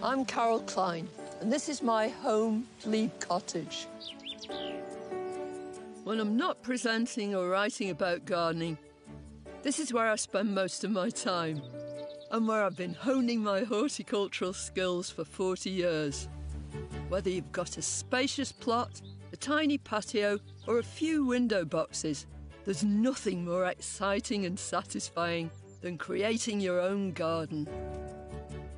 I'm Carol Klein, and this is my home Glebe cottage. When I'm not presenting or writing about gardening, this is where I spend most of my time, and where I've been honing my horticultural skills for 40 years. Whether you've got a spacious plot, a tiny patio, or a few window boxes, there's nothing more exciting and satisfying than creating your own garden.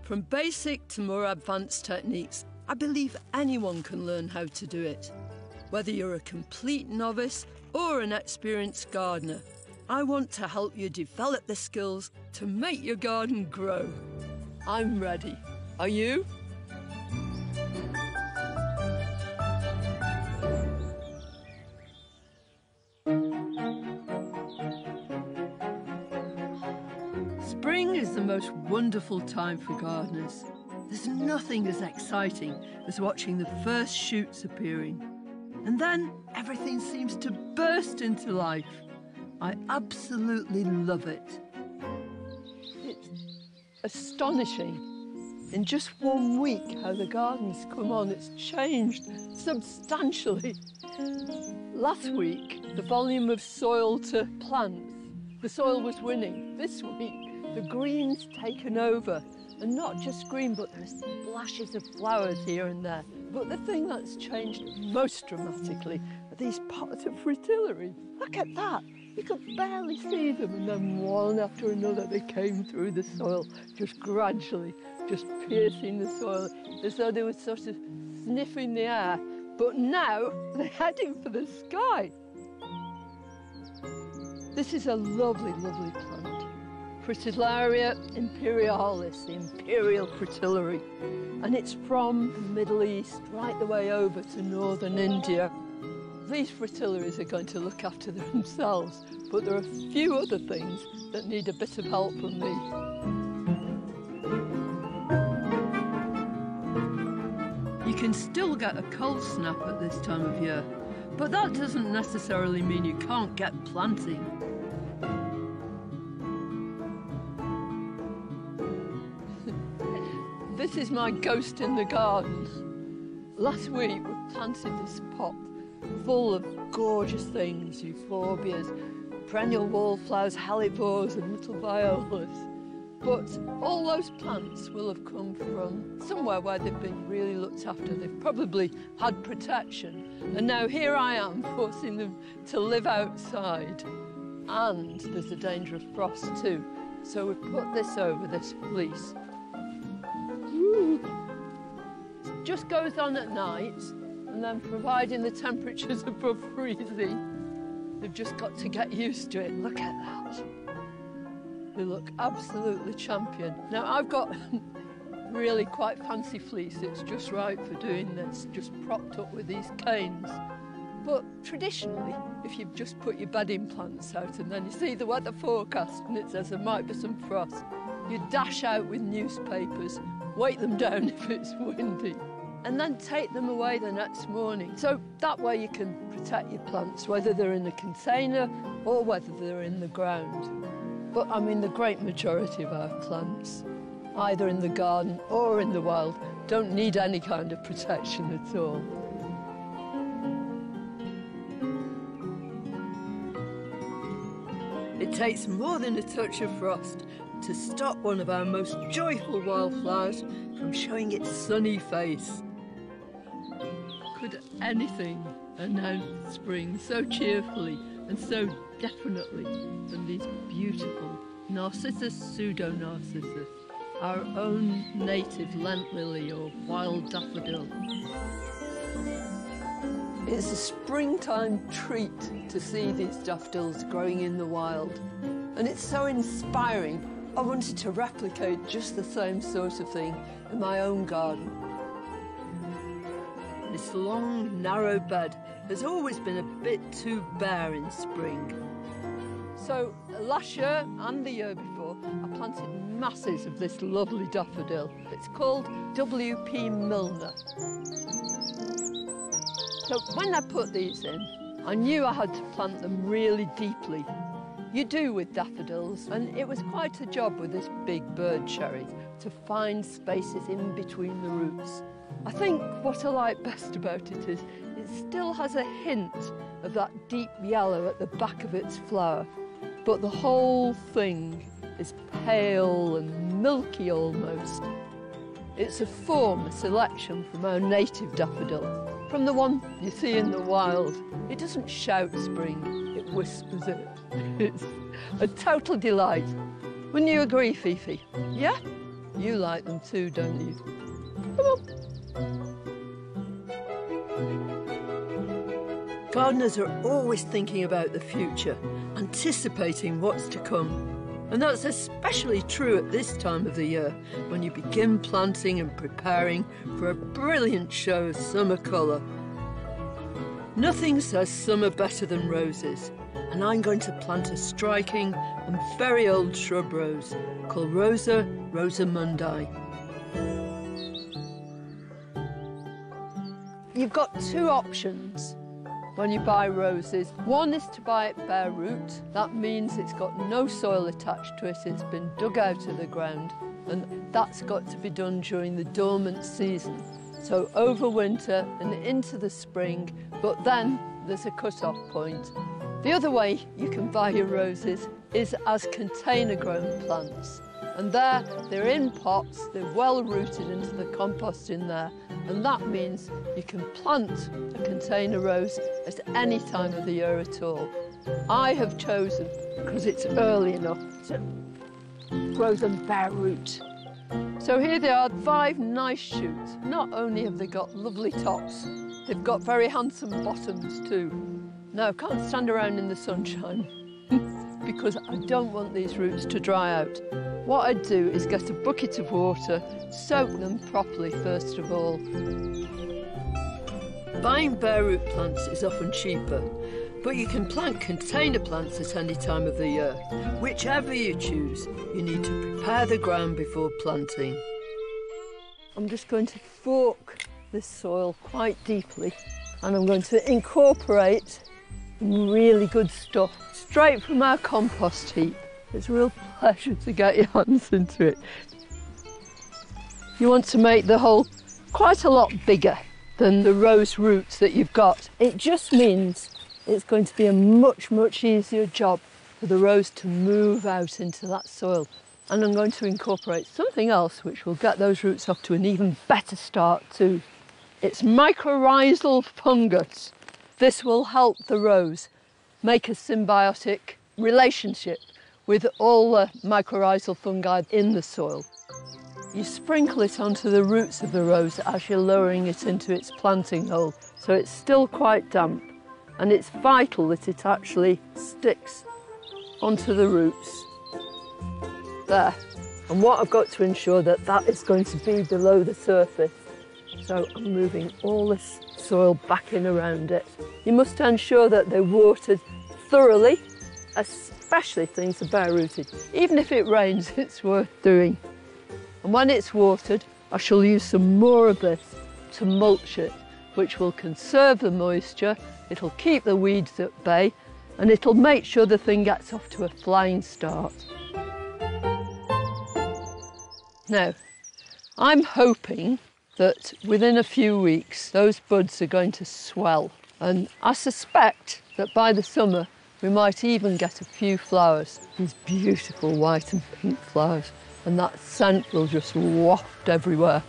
From basic to more advanced techniques, I believe anyone can learn how to do it. Whether you're a complete novice or an experienced gardener, I want to help you develop the skills to make your garden grow. I'm ready. Are you? Spring is the most wonderful time for gardeners. There's nothing as exciting as watching the first shoots appearing. And then everything seems to burst into life. I absolutely love it. It's astonishing. In just 1 week, how the garden's come on. It's changed substantially. Last week, the volume of soil to plants, the soil was winning. This week, the green's taken over. And not just green, but there's splashes of flowers here and there. But the thing that's changed most dramatically are these pots of fritillary. Look at that. You could barely see them, and then one after another they came through the soil, just gradually, just piercing the soil, as though they were sort of sniffing the air. But now they're heading for the sky. This is a lovely, lovely plant. Fritillaria imperialis, the imperial fritillary. And it's from the Middle East right the way over to northern India. These fritillaries are going to look after themselves, but there are a few other things that need a bit of help from me. You can still get a cold snap at this time of year, but that doesn't necessarily mean you can't get planting. This is my ghost in the garden. Last week we planted this pot full of gorgeous things, euphorbias, perennial wallflowers, hellebores and little violas. But all those plants will have come from somewhere where they've been really looked after. They've probably had protection. And now here I am forcing them to live outside. And there's a danger of frost too. So we've put this over this fleece. It just goes on at night, and then providing the temperature's above freezing, they've just got to get used to it. Look at that. They look absolutely champion. Now, I've got really quite fancy fleece. It's just right for doing this, just propped up with these canes. But traditionally, if you've just put your bedding plants out and then you see the weather forecast and it says there might be some frost, you dash out with newspapers, weight them down if it's windy, and then take them away the next morning. So that way you can protect your plants, whether they're in a container or whether they're in the ground. But I mean, the great majority of our plants, either in the garden or in the wild, don't need any kind of protection at all. It takes more than a touch of frost to stop one of our most joyful wildflowers from showing its sunny face. Could anything announce spring so cheerfully and so definitely than these beautiful Narcissus pseudo-narcissus, our own native Lent lily or wild daffodil? It's a springtime treat to see these daffodils growing in the wild, and it's so inspiring. I wanted to replicate just the same sort of thing in my own garden. This long, narrow bed has always been a bit too bare in spring. So last year and the year before, I planted masses of this lovely daffodil. It's called W.P. Milner. So when I put these in, I knew I had to plant them really deeply. You do with daffodils, and it was quite a job with this big bird cherry to find spaces in between the roots. I think what I like best about it is it still has a hint of that deep yellow at the back of its flower, but the whole thing is pale and milky almost. It's a selection from our native daffodil, from the one you see in the wild. It doesn't shout spring, it whispers it. It's a total delight. Wouldn't you agree, Fifi? Yeah? You like them too, don't you? Come on. Gardeners are always thinking about the future, anticipating what's to come. And that's especially true at this time of the year, when you begin planting and preparing for a brilliant show of summer colour. Nothing says summer better than roses, and I'm going to plant a striking and very old shrub rose called Rosa Rosamundi. You've got two options when you buy roses. One is to buy it bare root. That means it's got no soil attached to it, it's been dug out of the ground, and that's got to be done during the dormant season. So over winter and into the spring, but then there's a cut-off point. The other way you can buy your roses is as container-grown plants. And they're in pots, they're well rooted into the compost in there, and that means you can plant a container rose at any time of the year at all. I have chosen, because it's early enough, to grow them bare root. So here they are, 5 nice shoots. Not only have they got lovely tops, they've got very handsome bottoms too. Now, I can't stand around in the sunshine because I don't want these roots to dry out. What I do is get a bucket of water, soak them properly first of all. Buying bare root plants is often cheaper, but you can plant container plants at any time of the year. Whichever you choose, you need to prepare the ground before planting. I'm just going to fork this soil quite deeply, and I'm going to incorporate really good stuff straight from our compost heap. It's a real pleasure to get your hands into it. You want to make the hole quite a lot bigger than the rose roots that you've got. It just means it's going to be a much, much easier job for the rose to move out into that soil. And I'm going to incorporate something else which will get those roots off to an even better start too. It's mycorrhizal fungus. This will help the rose make a symbiotic relationship with all the mycorrhizal fungi in the soil. You sprinkle it onto the roots of the rose as you're lowering it into its planting hole, so it's still quite damp, and it's vital that it actually sticks onto the roots. There. And what I've got to ensure that is going to be below the surface. So I'm moving all this soil back in around it. You must ensure that they're watered thoroughly, especially things are bare rooted. Even if it rains, it's worth doing. And when it's watered, I shall use some more of this to mulch it, which will conserve the moisture, it'll keep the weeds at bay, and it'll make sure the thing gets off to a flying start. Now, I'm hoping that within a few weeks those buds are going to swell, and I suspect that by the summer we might even get a few flowers, these beautiful white and pink flowers, and that scent will just waft everywhere.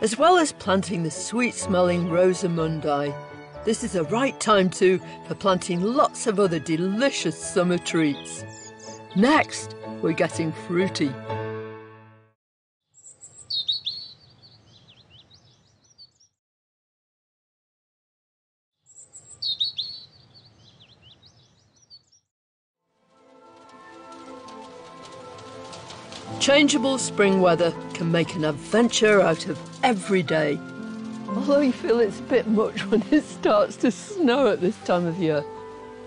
As well as planting the sweet-smelling Rosamundi, this is a right time too for planting lots of other delicious summer treats. Next, we're getting fruity. Changeable spring weather can make an adventure out of every day. Although you feel it's a bit much when it starts to snow at this time of year.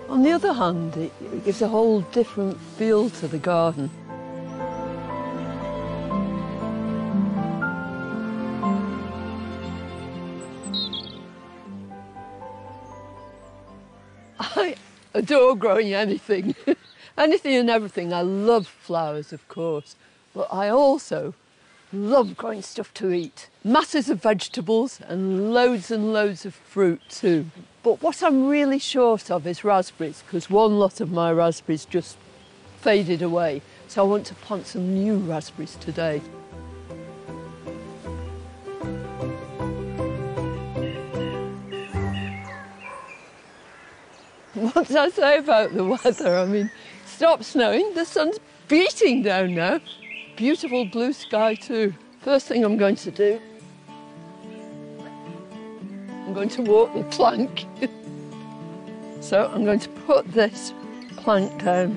On the other hand, it gives a whole different feel to the garden. I adore growing anything. anything and everything. I love flowers, of course, but I also love growing stuff to eat. Masses of vegetables and loads of fruit too. But what I'm really short of is raspberries, because one lot of my raspberries just faded away. So I want to plant some new raspberries today. What did I say about the weather? I mean, stopped snowing, the sun's beating down now. Beautiful blue sky too. First thing I'm going to do, I'm going to walk the plank. So I'm going to put this plank down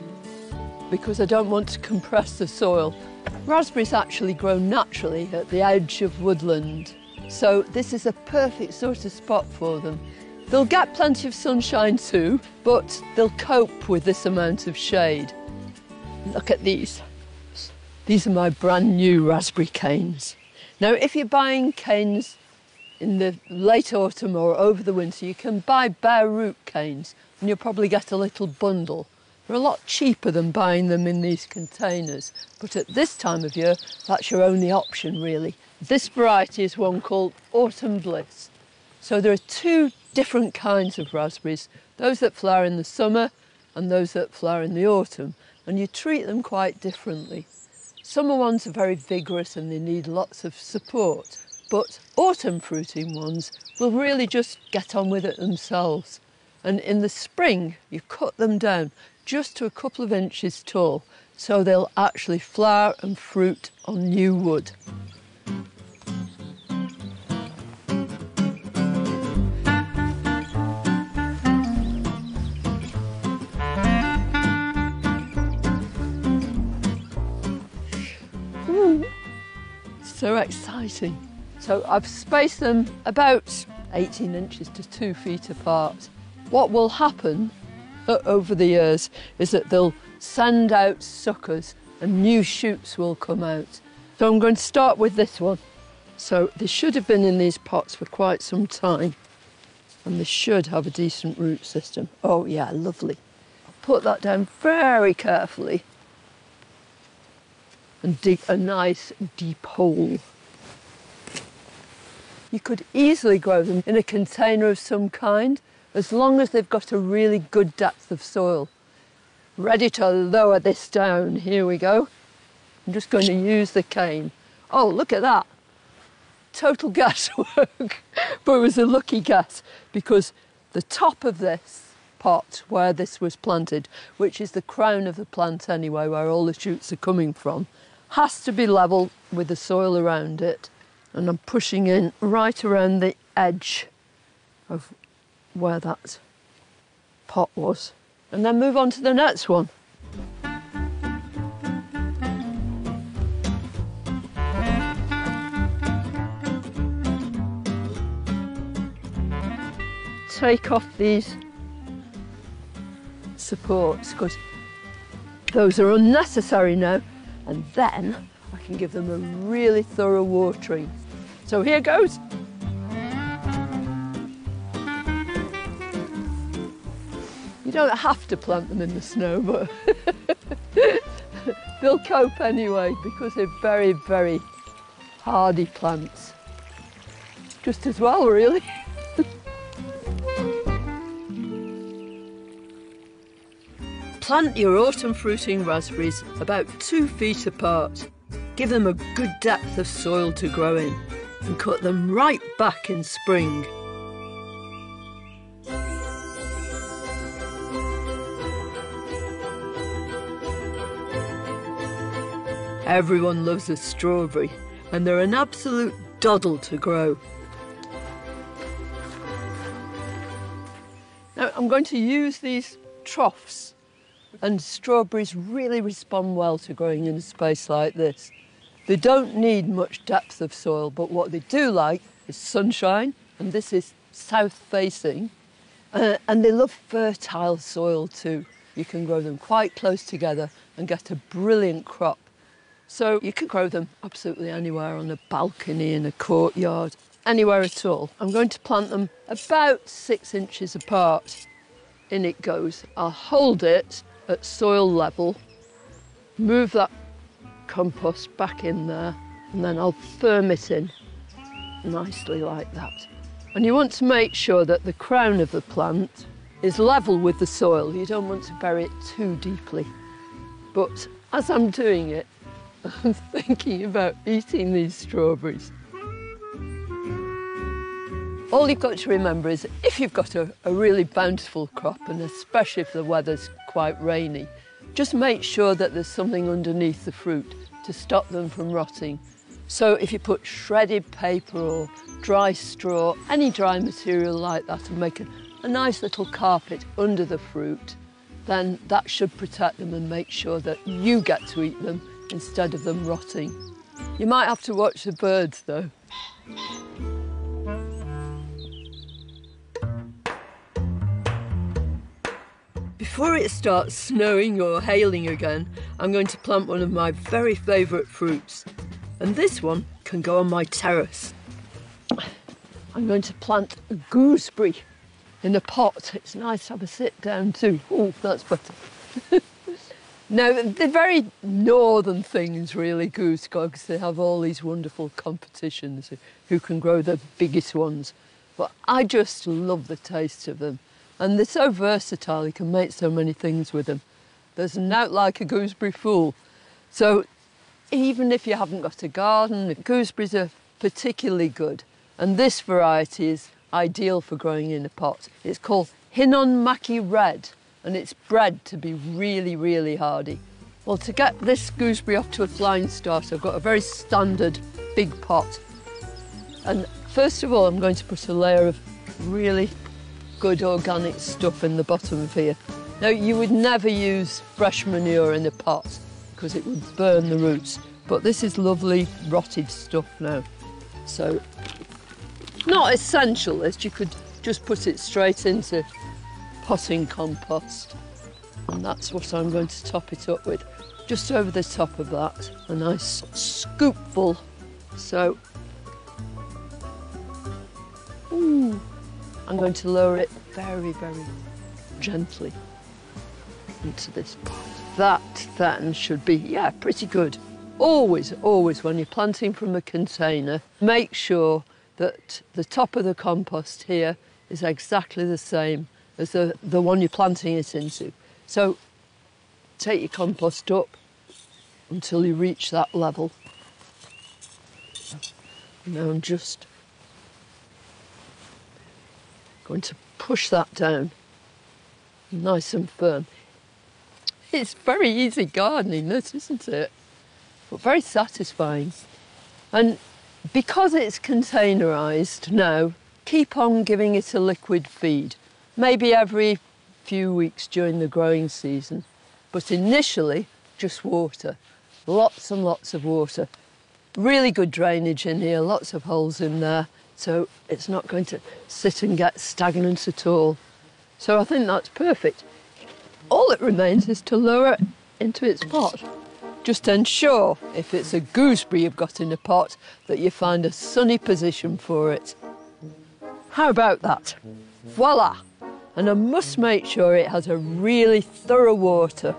because I don't want to compress the soil. Raspberries actually grow naturally at the edge of woodland, so this is a perfect sort of spot for them. They'll get plenty of sunshine too, but they'll cope with this amount of shade. Look at these. These are my brand new raspberry canes. Now, if you're buying canes in the late autumn or over the winter, you can buy bare root canes and you'll probably get a little bundle. They're a lot cheaper than buying them in these containers, but at this time of year, that's your only option really. This variety is one called Autumn Bliss. So there are two different kinds of raspberries, those that flower in the summer and those that flower in the autumn, and you treat them quite differently. Summer ones are very vigorous and they need lots of support, but autumn fruiting ones will really just get on with it themselves. And in the spring, you cut them down just to a couple of inches tall, so they'll actually flower and fruit on new wood. So exciting. So I've spaced them about 18 inches to 2 feet apart. What will happen over the years is that they'll send out suckers and new shoots will come out. So I'm going to start with this one. So they should have been in these pots for quite some time and they should have a decent root system. Oh yeah, lovely. I'll put that down very carefully and dig a nice deep hole. You could easily grow them in a container of some kind, as long as they've got a really good depth of soil. Ready to lower this down, here we go. I'm just going to use the cane. Oh, look at that. Total guesswork, but it was a lucky guess because the top of this pot where this was planted, which is the crown of the plant anyway, where all the shoots are coming from, has to be level with the soil around it. And I'm pushing in right around the edge of where that pot was. And then move on to the next one. Take off these supports because those are unnecessary now. And then I can give them a really thorough watering. So here goes. You don't have to plant them in the snow, but they'll cope anyway because they're very, very hardy plants. Just as well, really. Plant your autumn fruiting raspberries about 2 feet apart. Give them a good depth of soil to grow in and cut them right back in spring. Everyone loves a strawberry and they're an absolute doddle to grow. Now I'm going to use these troughs, and strawberries really respond well to growing in a space like this. They don't need much depth of soil, but what they do like is sunshine, and this is south facing, and they love fertile soil too. You can grow them quite close together and get a brilliant crop. So you can grow them absolutely anywhere, on a balcony, in a courtyard, anywhere at all. I'm going to plant them about 6 inches apart. In it goes. I'll hold it at soil level, move that compost back in there, and then I'll firm it in nicely like that. And you want to make sure that the crown of the plant is level with the soil. You don't want to bury it too deeply. But as I'm doing it, I'm thinking about eating these strawberries. All you've got to remember is if you've got a really bountiful crop, and especially if the weather's quite rainy, just make sure that there's something underneath the fruit to stop them from rotting. So if you put shredded paper or dry straw, any dry material like that, and make a nice little carpet under the fruit, then that should protect them and make sure that you get to eat them instead of them rotting. You might have to watch the birds though. Before it starts snowing or hailing again, I'm going to plant one of my very favourite fruits. And this one can go on my terrace. I'm going to plant a gooseberry in a pot. It's nice to have a sit down too. Oh, that's better. Now, they're very northern things really, goosecogs. They have all these wonderful competitions who can grow the biggest ones. But I just love the taste of them. And they're so versatile, you can make so many things with them. There's not like a gooseberry fool. So even if you haven't got a garden, gooseberries are particularly good. And this variety is ideal for growing in a pot. It's called Hinonmaki Red, and it's bred to be really, really hardy. Well, to get this gooseberry off to a flying start, I've got a very standard big pot. And first of all, I'm going to put a layer of really good organic stuff in the bottom of here. Now, you would never use fresh manure in a pot because it would burn the roots, but this is lovely rotted stuff now. So, not essential, as you could just put it straight into potting compost. And that's what I'm going to top it up with. Just over the top of that, a nice scoopful. So, I'm going to lower it very, very gently into this pot. That then should be, yeah, pretty good. Always, always, when you're planting from a container, make sure that the top of the compost here is exactly the same as the one you're planting it into. So take your compost up until you reach that level. Now I'm just going to push that down nice and firm. It's very easy gardening, this, isn't it? But very satisfying. And because it's containerised now, keep on giving it a liquid feed, maybe every few weeks during the growing season. But initially, just water. Lots and lots of water. Really good drainage in here, lots of holes in there, so it's not going to sit and get stagnant at all. So I think that's perfect. All that remains is to lower it into its pot. Just ensure, if it's a gooseberry you've got in a pot, that you find a sunny position for it. How about that? Voila! And I must make sure it has a really thorough water.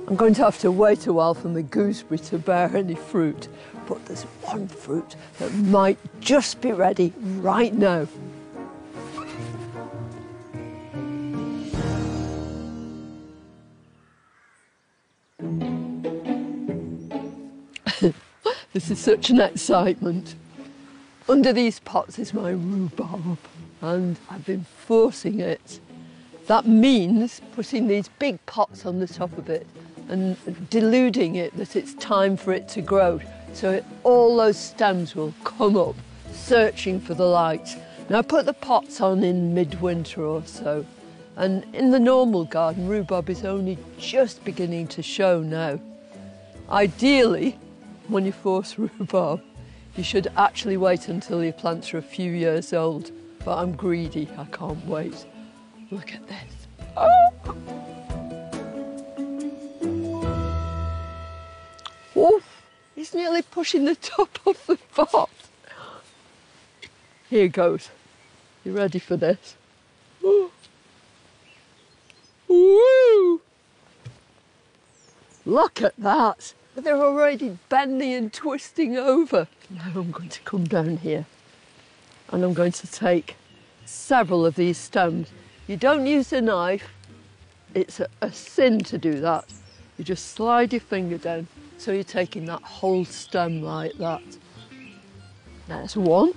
I'm going to have to wait a while for the gooseberry to bear any fruit, but there's one fruit that might just be ready right now. This is such an excitement. Under these pots is my rhubarb, and I've been forcing it. That means putting these big pots on the top of it and deluding it that it's time for it to grow. So all those stems will come up, searching for the light. Now, I put the pots on in midwinter or so, and in the normal garden, rhubarb is only just beginning to show now. Ideally, when you force rhubarb, you should actually wait until your plants are a few years old. But I'm greedy, I can't wait. Look at this. Oh! Oof, he's nearly pushing the top off the pot. Here goes. You ready for this? Ooh. Ooh. Look at that. They're already bending and twisting over. Now I'm going to come down here and I'm going to take several of these stems. You don't use a knife. It's a sin to do that. You just slide your finger down. So you're taking that whole stem like that. There's one.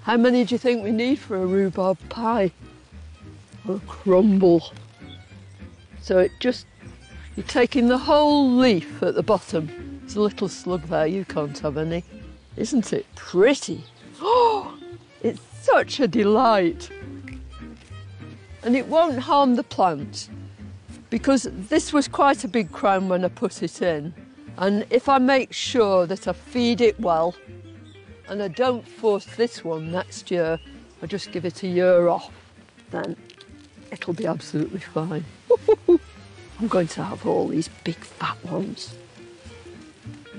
How many do you think we need for a rhubarb pie? Or a crumble? So you're taking the whole leaf at the bottom. There's a little slug there, you can't have any. Isn't it pretty? Oh, it's such a delight. And it won't harm the plant because this was quite a big crown when I put it in. And if I make sure that I feed it well and I don't force this one next year, I just give it a year off, then it'll be absolutely fine. I'm going to have all these big fat ones.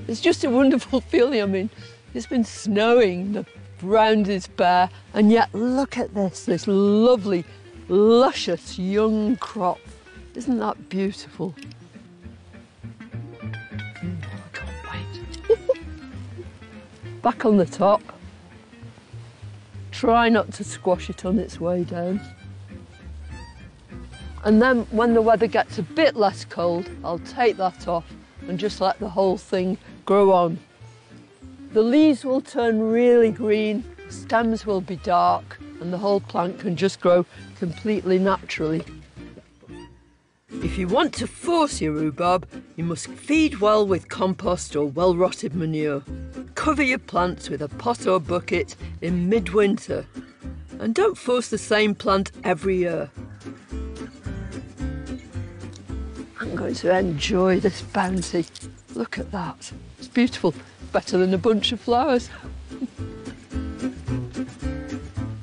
It's just a wonderful feeling. I mean, it's been snowing, the ground is bare, and yet look at this lovely, luscious young crop. Isn't that beautiful? I can't wait. Back on the top. Try not to squash it on its way down. And then when the weather gets a bit less cold, I'll take that off and just let the whole thing grow on. The leaves will turn really green, stems will be dark, and the whole plant can just grow completely naturally. If you want to force your rhubarb, you must feed well with compost or well-rotted manure. Cover your plants with a pot or bucket in midwinter. And don't force the same plant every year. I'm going to enjoy this bounty. Look at that. It's beautiful. Better than a bunch of flowers.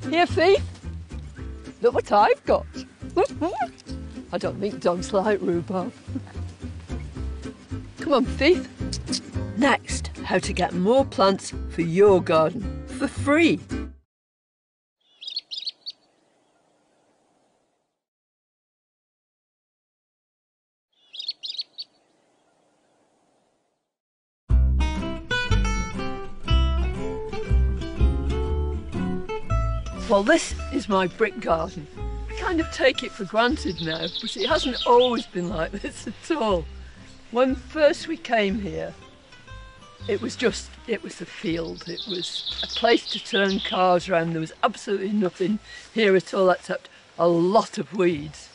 Here, Fee. Look what I've got. I don't think dogs like rhubarb. Come on, Fee. Next, how to get more plants for your garden for free. Well, this is my brick garden. I kind of take it for granted now, but it hasn't always been like this at all. When first we came here, it was a field. It was a place to turn cars around. There was absolutely nothing here at all except a lot of weeds.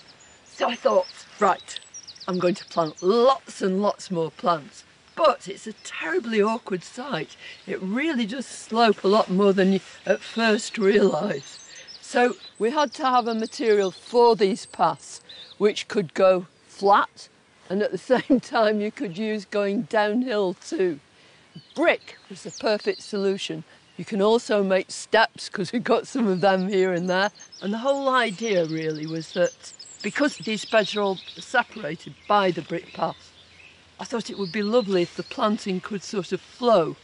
So I thought, right, I'm going to plant lots and lots more plants. But it's a terribly awkward site. It really does slope a lot more than you at first realise. So we had to have a material for these paths which could go flat and at the same time you could use going downhill too. Brick was the perfect solution. You can also make steps because we've got some of them here and there. And the whole idea really was that because these beds are all separated by the brick path, I thought it would be lovely if the planting could sort of flow,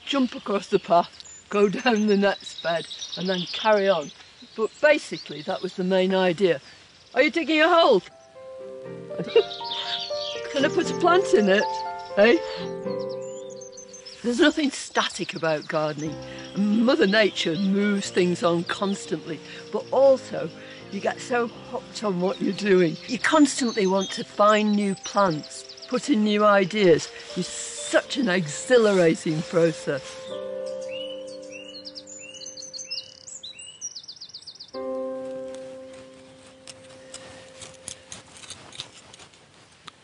jump across the path, go down the next bed and then carry on. But basically that was the main idea. Are you digging a hole? Can I put a plant in it? Eh? There's nothing static about gardening. Mother Nature moves things on constantly, but also you get so hooked on what you're doing. You constantly want to find new plants, put in new ideas. It's such an exhilarating process.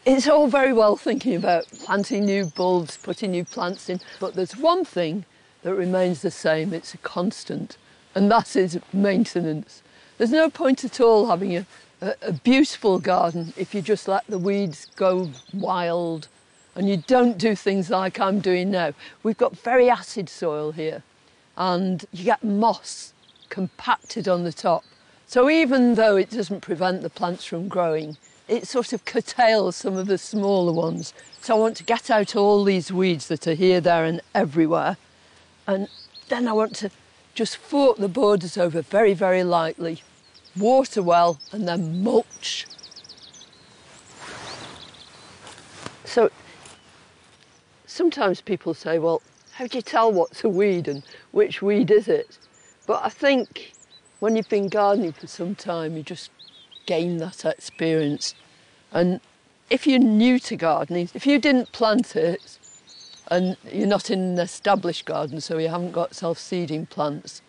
It's all very well thinking about planting new bulbs, putting new plants in, but there's one thing that remains the same, it's a constant, and that is maintenance. There's no point at all having a beautiful garden if you just let the weeds go wild and you don't do things like I'm doing now. We've got very acid soil here and you get moss compacted on the top. So even though it doesn't prevent the plants from growing, it sort of curtails some of the smaller ones. So I want to get out all these weeds that are here, there and everywhere. And then I want to just fork the borders over very, very lightly, water well and then mulch. So sometimes people say, well, how do you tell what's a weed and which weed is it? But I think when you've been gardening for some time, you just gain that experience. And if you're new to gardening, if you didn't plant it and you're not in an established garden, so you haven't got self-seeding plants,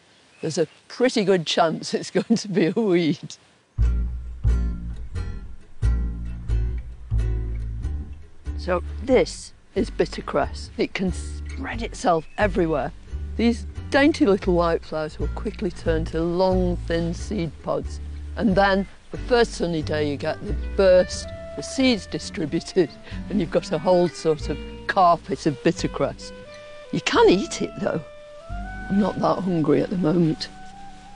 there's a pretty good chance it's going to be a weed. So this is bittercress. It can spread itself everywhere. These dainty little white flowers will quickly turn to long, thin seed pods. And then the first sunny day you get, they burst, the seeds distributed, and you've got a whole sort of carpet of bittercress. You can eat it though. I'm not that hungry at the moment.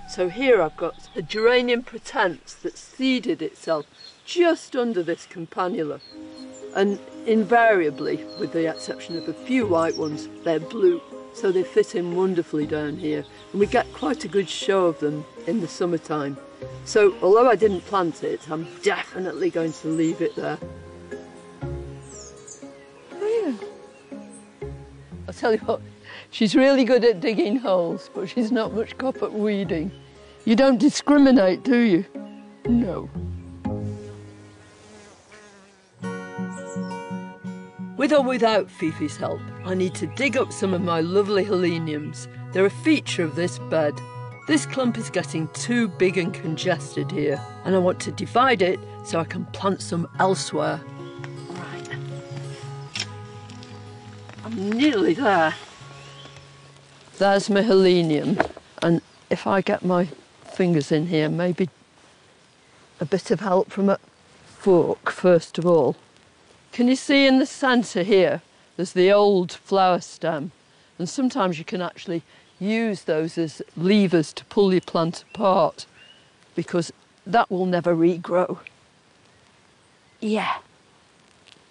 So here I've got a geranium pretense that seeded itself just under this campanula. And invariably, with the exception of a few white ones, they're blue. So they fit in wonderfully down here. And we get quite a good show of them in the summertime. So although I didn't plant it, I'm definitely going to leave it there. Oh yeah. I'll tell you what, she's really good at digging holes, but she's not much cop at weeding. You don't discriminate, do you? No. With or without Fifi's help, I need to dig up some of my lovely heleniums. They're a feature of this bed. This clump is getting too big and congested here, and I want to divide it so I can plant some elsewhere. Right. I'm nearly there. There's my helenium, and if I get my fingers in here, maybe a bit of help from a fork first of all. Can you see in the centre here, there's the old flower stem, and sometimes you can actually use those as levers to pull your plant apart because that will never regrow. Yeah,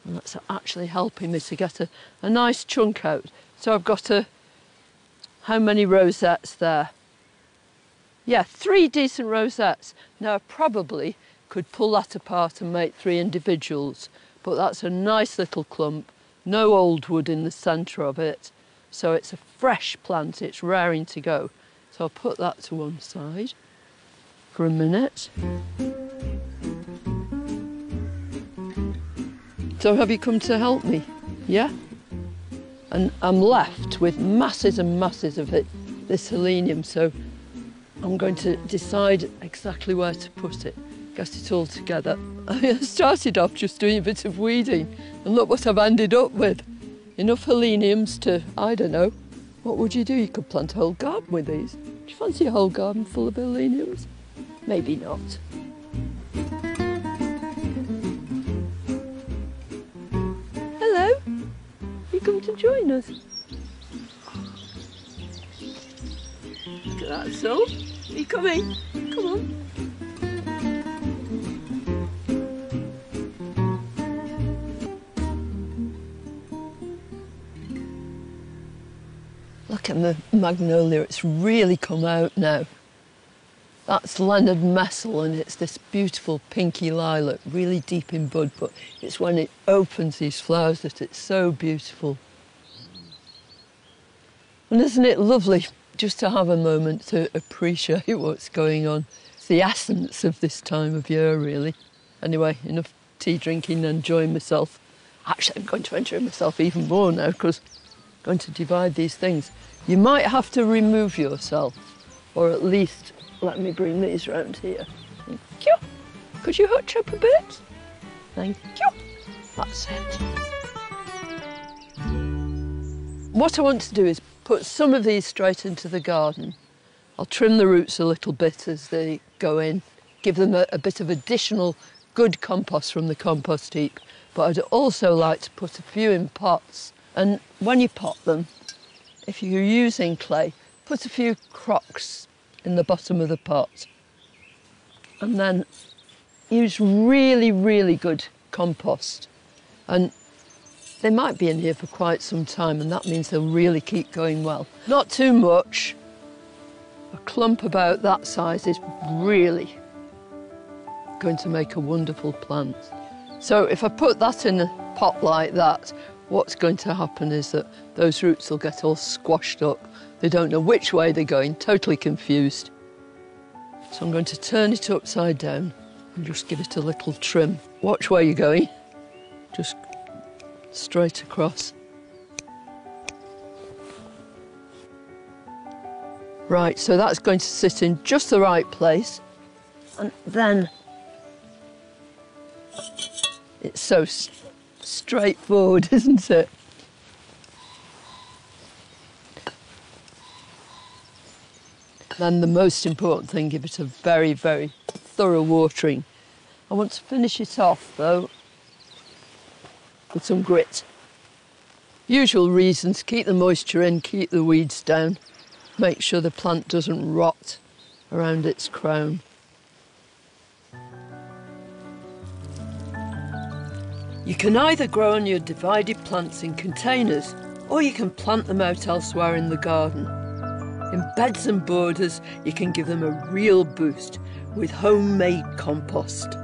and that's actually helping me to get a nice chunk out. So I've got how many rosettes there? Yeah, 3 decent rosettes. Now I probably could pull that apart and make 3 individuals. But that's a nice little clump, no old wood in the centre of it. So it's a fresh plant, it's raring to go. So I'll put that to one side for a minute. So have you come to help me? Yeah? And I'm left with masses and masses of it, this helenium, so I'm going to decide exactly where to put it. Get it all together. I started off just doing a bit of weeding, and look what I've ended up with. Enough heleniums to, I don't know, what would you do? You could plant a whole garden with these. Do you fancy a whole garden full of heleniums? Maybe not. Hello, you come to join us? Look at that, so. Are you coming? Come on. Look at the magnolia, it's really come out now. That's Leonard Messel, and it's this beautiful pinky lilac, really deep in bud, but it's when it opens these flowers that it's so beautiful. And isn't it lovely just to have a moment to appreciate what's going on? It's the essence of this time of year, really. Anyway, enough tea drinking and enjoying myself. Actually, I'm going to enjoy myself even more now because I'm going to divide these things. You might have to remove yourself, or at least let me bring these round here. Thank you. Could you hutch up a bit? Thank you. That's it. What I want to do is put some of these straight into the garden. I'll trim the roots a little bit as they go in, give them a bit of additional good compost from the compost heap. But I'd also like to put a few in pots. And when you pot them, if you're using clay, put a few crocks in the bottom of the pot. And then use really, really good compost. And they might be in here for quite some time, and that means they'll really keep going well. Not too much. A clump about that size is really going to make a wonderful plant. So if I put that in a pot like that, what's going to happen is that those roots will get all squashed up. They don't know which way they're going, totally confused. So I'm going to turn it upside down and just give it a little trim. Watch where you're going. Just straight across. Right, so that's going to sit in just the right place. And then it's so straightforward, isn't it? Then the most important thing, give it a very, very thorough watering. I want to finish it off, though, with some grit. Usual reasons: keep the moisture in, keep the weeds down, make sure the plant doesn't rot around its crown. You can either grow on your divided plants in containers, or you can plant them out elsewhere in the garden. In beds and borders, you can give them a real boost with homemade compost.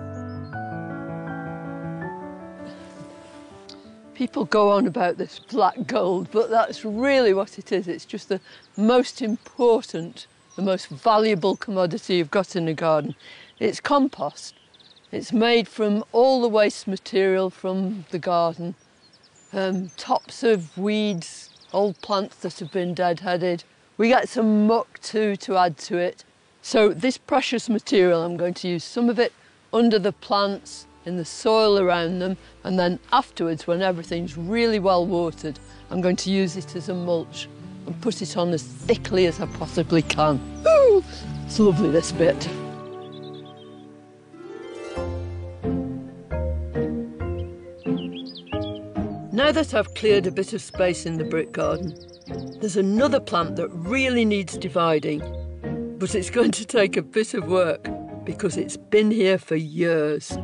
People go on about this black gold, but that's really what it is. It's just the most important, the most valuable commodity you've got in a garden. It's compost. It's made from all the waste material from the garden, tops of weeds, old plants that have been deadheaded. We get some muck too to add to it. So this precious material, I'm going to use some of it under the plants, in the soil around them, and then afterwards, when everything's really well watered, I'm going to use it as a mulch and put it on as thickly as I possibly can. Ooh, it's lovely, this bit. Now that I've cleared a bit of space in the brick garden, there's another plant that really needs dividing, but it's going to take a bit of work because it's been here for years.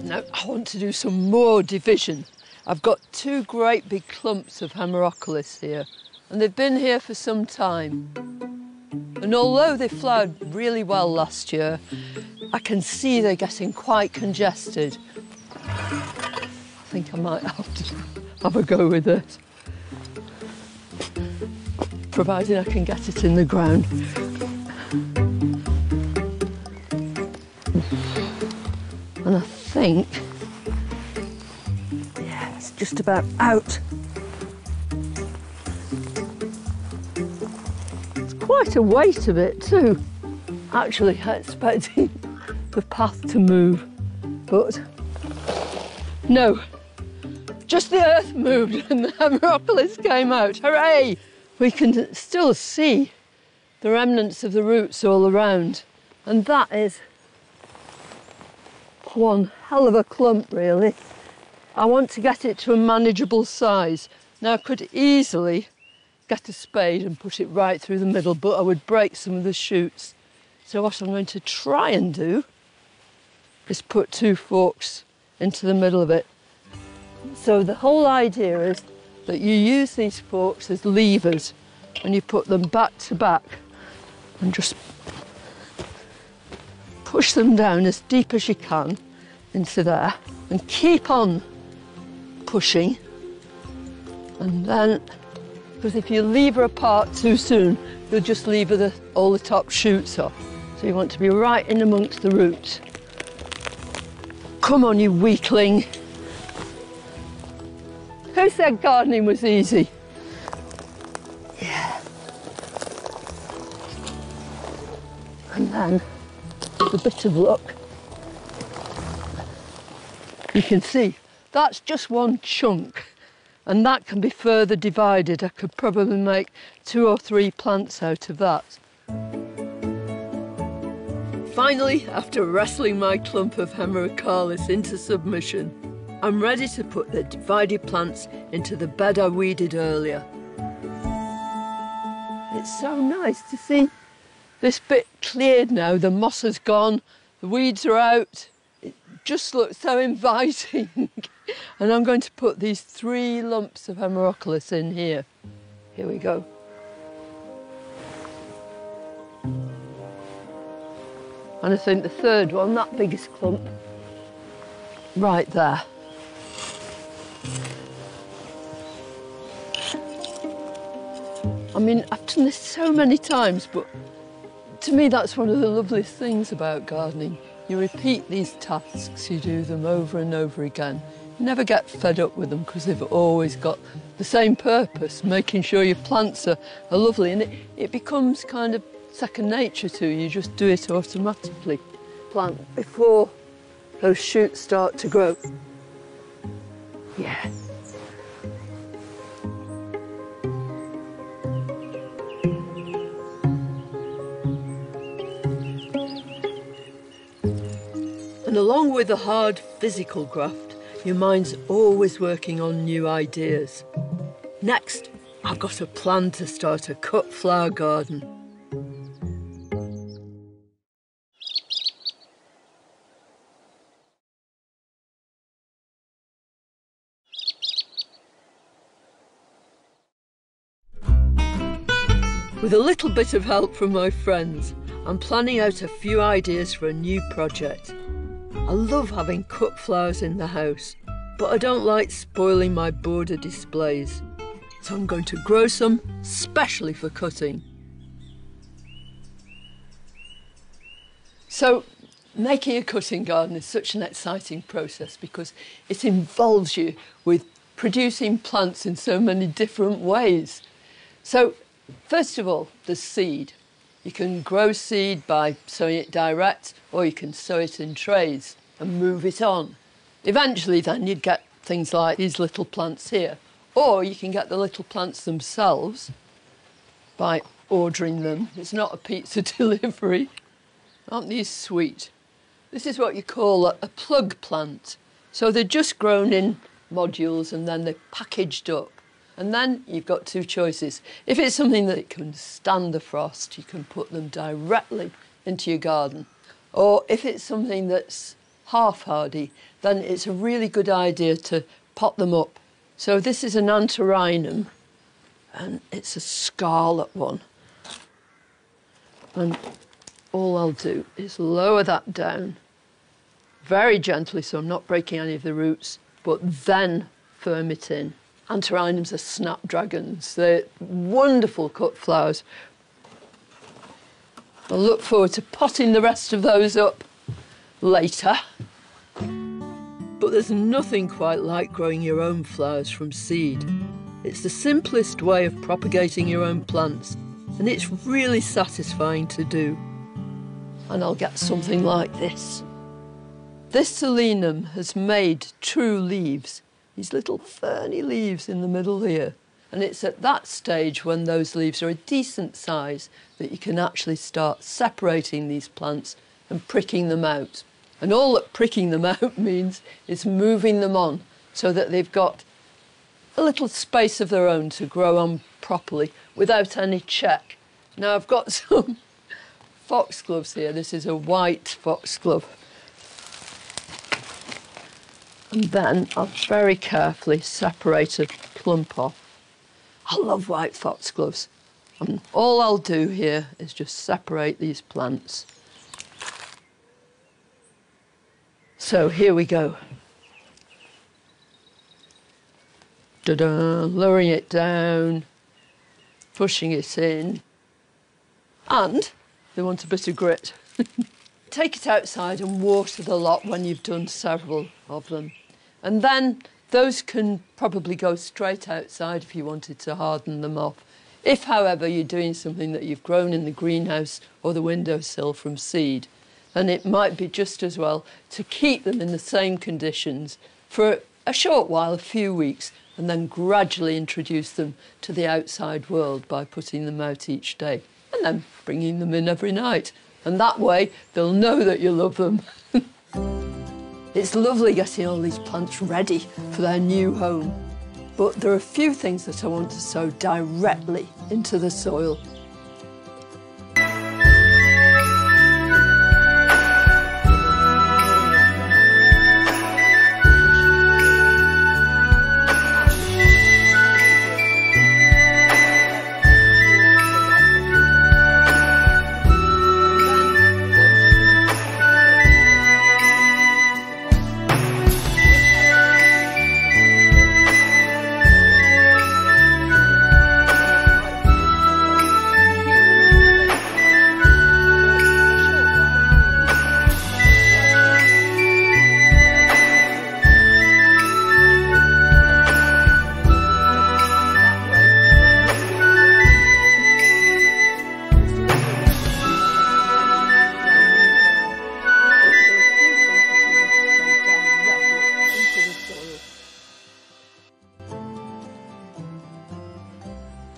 Now I want to do some more division. I've got two great big clumps of Hemerocolis here, and they've been here for some time. And although they flowered really well last year, I can see they're getting quite congested. I think I might have to have a go with this, providing I can get it in the ground. And I think, yeah, it's just about out. It's quite a weight of it too. Actually, I expected the path to move, but no. Just the earth moved and the Hemerocolis came out. Hooray! We can still see the remnants of the roots all around, and that is one hell of a clump, really. I want to get it to a manageable size. Now, I could easily get a spade and put it right through the middle, but I would break some of the shoots. So what I'm going to try and do is put two forks into the middle of it. So the whole idea is that you use these forks as levers and you put them back to back and just push them down as deep as you can into there and keep on pushing. And then, because if you lever apart too soon, you'll just lever all the top shoots off. So you want to be right in amongst the roots. Come on, you weakling. Who said gardening was easy? Yeah. And then, with a bit of luck, you can see that's just one chunk, and that can be further divided. I could probably make 2 or 3 plants out of that. Finally, after wrestling my clump of Hemerocalis into submission, I'm ready to put the divided plants into the bed I weeded earlier. It's so nice to see this bit cleared now. The moss has gone, the weeds are out. It just looks so inviting. And I'm going to put these 3 lumps of Hemerocalis in here. Here we go. And I think the third one, that biggest clump, right there. I mean, I've done this so many times, but to me that's one of the loveliest things about gardening. You repeat these tasks, you do them over and over again. You never get fed up with them because they've always got the same purpose, making sure your plants are lovely, and it becomes kind of second nature to you. You just do it automatically. Plant before those shoots start to grow. Yeah. And along with the hard physical graft, your mind's always working on new ideas. Next, I've got a plan to start a cut flower garden. With a little bit of help from my friends, I'm planning out a few ideas for a new project. I love having cut flowers in the house, but I don't like spoiling my border displays. So I'm going to grow some specially for cutting. So making a cutting garden is such an exciting process because it involves you with producing plants in so many different ways. So first of all, the seed. You can grow seed by sowing it direct, or you can sow it in trays and move it on. Eventually then you'd get things like these little plants here, or you can get the little plants themselves by ordering them. It's not a pizza delivery. Aren't these sweet? This is what you call a plug plant. So they're just grown in modules and then they're packaged up. And then you've got two choices. If it's something that can stand the frost, you can put them directly into your garden. Or if it's something that's half hardy, then it's a really good idea to pot them up. So this is an antirrhinum, and it's a scarlet one. And all I'll do is lower that down very gently, so I'm not breaking any of the roots, but then firm it in. Antirrhinums are snapdragons. They're wonderful cut flowers. I'll look forward to potting the rest of those up later. But there's nothing quite like growing your own flowers from seed. It's the simplest way of propagating your own plants, and it's really satisfying to do. And I'll get something like this. This Selenum has made true leaves. These little ferny leaves in the middle here. And it's at that stage when those leaves are a decent size that you can actually start separating these plants and pricking them out. And all that pricking them out means is moving them on so that they've got a little space of their own to grow on properly without any check. Now I've got some foxgloves here. This is a white foxglove. And then I'll very carefully separate a clump off. I love white foxgloves. And all I'll do here is just separate these plants. So here we go. Ta-da! Lowering it down, pushing it in. And they want a bit of grit. Take it outside and water the lot when you've done several of them. And then those can probably go straight outside if you wanted to harden them off. If, however, you're doing something that you've grown in the greenhouse or the windowsill from seed, then it might be just as well to keep them in the same conditions for a short while, a few weeks, and then gradually introduce them to the outside world by putting them out each day and then bringing them in every night. And that way, they'll know that you love them. It's lovely getting all these plants ready for their new home. But there are a few things that I want to sow directly into the soil.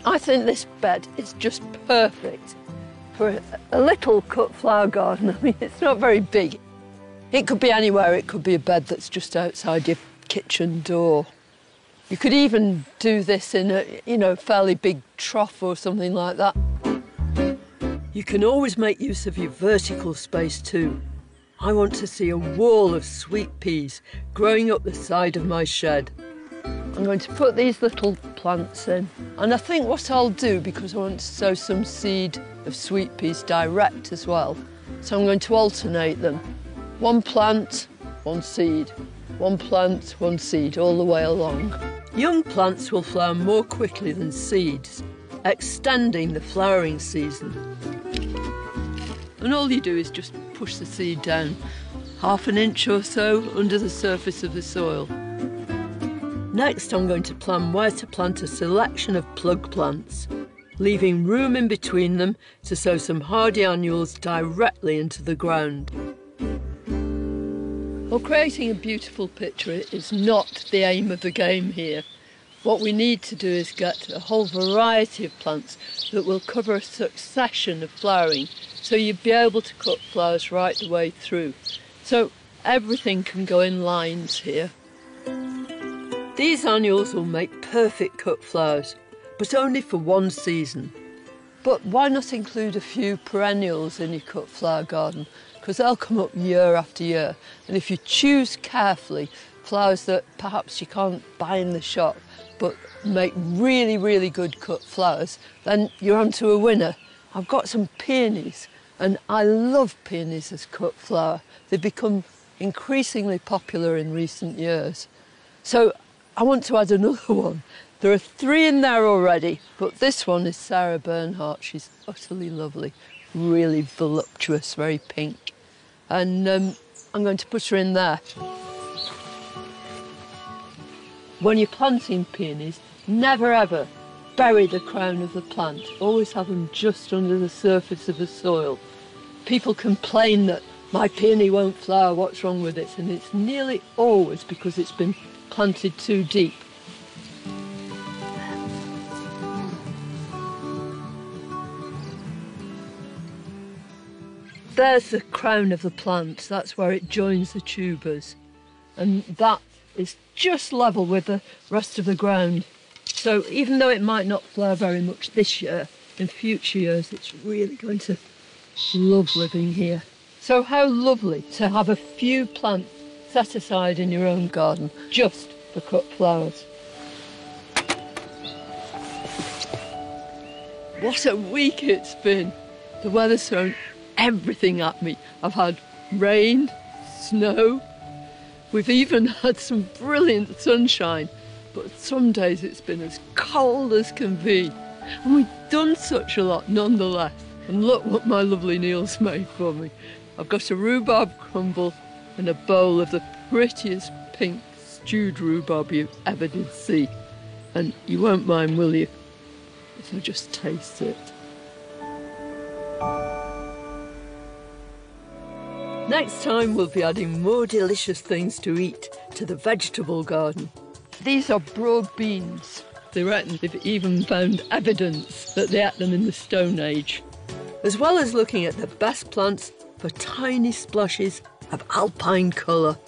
I think this bed is just perfect for a little cut flower garden. I mean, it's not very big. It could be anywhere. It could be a bed that's just outside your kitchen door. You could even do this in a, fairly big trough or something like that. You can always make use of your vertical space too. I want to see a wall of sweet peas growing up the side of my shed. I'm going to put these little plants in. And I think what I'll do, because I want to sow some seed of sweet peas direct as well, so I'm going to alternate them. One plant, one seed. One plant, one seed, all the way along. Young plants will flower more quickly than seeds, extending the flowering season. And all you do is just push the seed down half an inch or so under the surface of the soil. Next, I'm going to plan where to plant a selection of plug plants, leaving room in between them to sow some hardy annuals directly into the ground. Well, creating a beautiful picture is not the aim of the game here. What we need to do is get a whole variety of plants that will cover a succession of flowering, so you'd be able to cut flowers right the way through. So everything can go in lines here. These annuals will make perfect cut flowers, but only for one season. But why not include a few perennials in your cut flower garden? Because they'll come up year after year. And if you choose carefully flowers that perhaps you can't buy in the shop, but make really, really good cut flowers, then you're onto a winner. I've got some peonies, and I love peonies as cut flower. They've become increasingly popular in recent years. So I want to add another one. There are 3 in there already, but this one is Sarah Bernhardt. She's utterly lovely, really voluptuous, very pink. And I'm going to put her in there. When you're planting peonies, never ever bury the crown of the plant. Always have them just under the surface of the soil. People complain that my peony won't flower, what's wrong with it? And it's nearly always because it's been planted too deep. There's the crown of the plant, that's where it joins the tubers. And that is just level with the rest of the ground. So even though it might not flower very much this year, in future years it's really going to love living here. So how lovely to have a few plants set aside in your own garden just for cut flowers. What a week it's been. The weather's thrown everything at me. I've had rain, snow, we've even had some brilliant sunshine, but some days it's been as cold as can be. And we've done such a lot nonetheless. And look what my lovely Neil's made for me. I've got a rhubarb crumble and a bowl of the prettiest pink stewed rhubarb you ever did see. And you won't mind, will you, if I just taste it? Next time we'll be adding more delicious things to eat to the vegetable garden. These are broad beans. They reckon they've even found evidence that they ate them in the Stone Age. As well as looking at the best plants for tiny splashes of alpine colour.